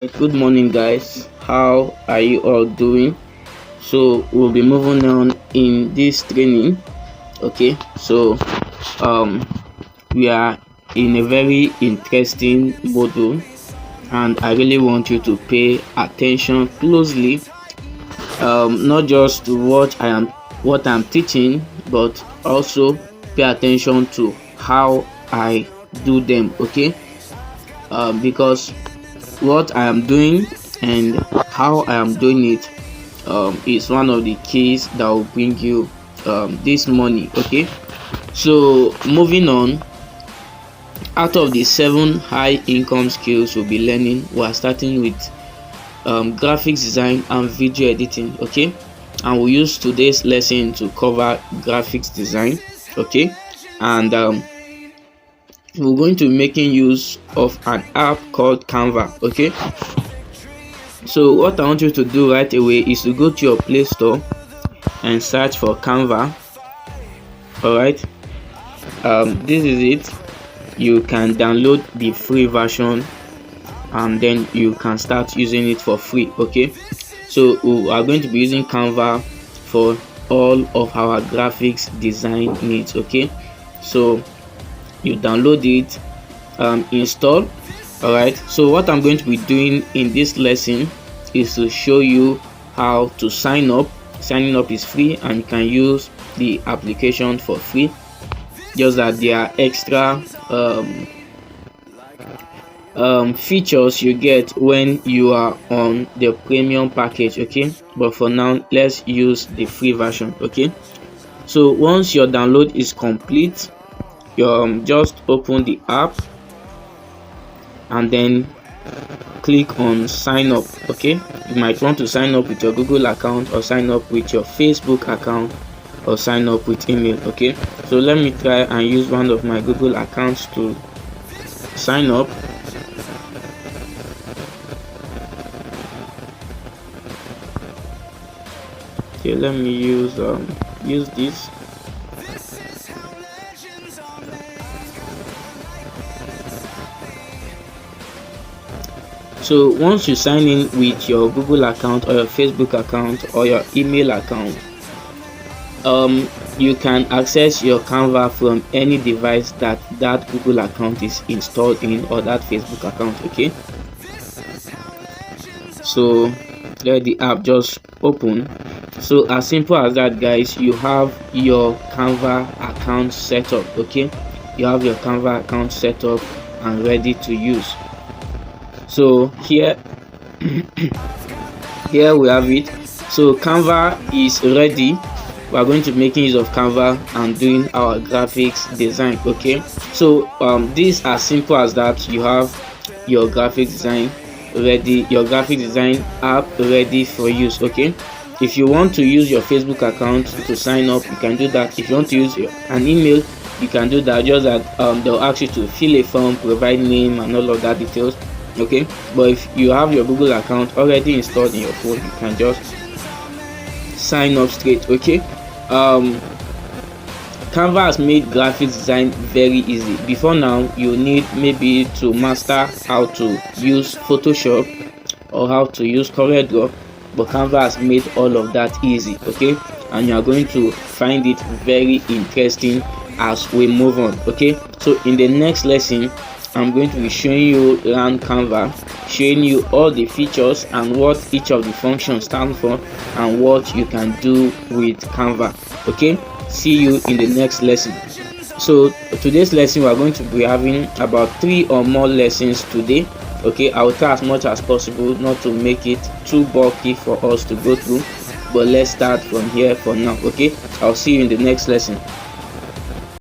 Good morning, guys. How are you all doing? So we'll be moving on in this training. Okay, so um we are in a very interesting module, and I really want you to pay attention closely, not just to what I'm teaching, but also pay attention to how I do them. Okay, because what I am doing and how I am doing it is one of the keys that will bring you this money. Okay, so moving on, out of the 7 high income skills we'll be learning, we are starting with graphics design and video editing. Okay, and we'll use today's lesson to cover graphics design. Okay, and we're going to be making use of an app called Canva. Okay, so what I want you to do right away is to go to your Play Store and search for Canva. All right, this is it. You can download the free version and then you can start using it for free. Okay, so we are going to be using Canva for all of our graphics design needs. Okay, so you download it, install. All right, so what I'm going to be doing in this lesson is to show you how to sign up. Signing up is free and you can use the application for free, just that there are extra features you get when you are on the premium package. Okay, but for now let's use the free version. Okay, so once your download is complete, you just open the app and then click on sign up. Okay, you might want to sign up with your Google account or sign up with your Facebook account or sign up with email. Okay, so let me try and use one of my Google accounts to sign up. Okay, let me use this. So once you sign in with your Google account or your Facebook account or your email account, you can access your Canva from any device that Google account is installed in, or that Facebook account. Okay, so let the app just open. So as simple as that, guys, you have your Canva account set up. Okay, you have your Canva account set up and ready to use. So here here we have it. So Canva is ready. We are going to be making use of Canva and doing our graphics design. Okay, so this as simple as that. You have your graphic design ready, your graphic design app ready for use. Okay, if you want to use your Facebook account to sign up, you can do that. If you want to use an email, you can do that. Just that they'll ask you to fill a form, provide name and all of that details. Okay, but if you have your Google account already installed in your phone, you can just sign up straight. Okay, Canva has made graphics design very easy. Before now, you need maybe to master how to use Photoshop or how to use CorelDRAW, but Canva has made all of that easy. Okay, and you are going to find it very interesting as we move on. Okay, so in the next lesson, I'm going to be showing you around Canva, showing you all the features and what each of the functions stand for and what you can do with Canva. Okay, see you in the next lesson. So today's lesson, we are going to be having about 3 or more lessons today. Okay, I will try as much as possible not to make it too bulky for us to go through, but let's start from here for now. Okay, I'll see you in the next lesson.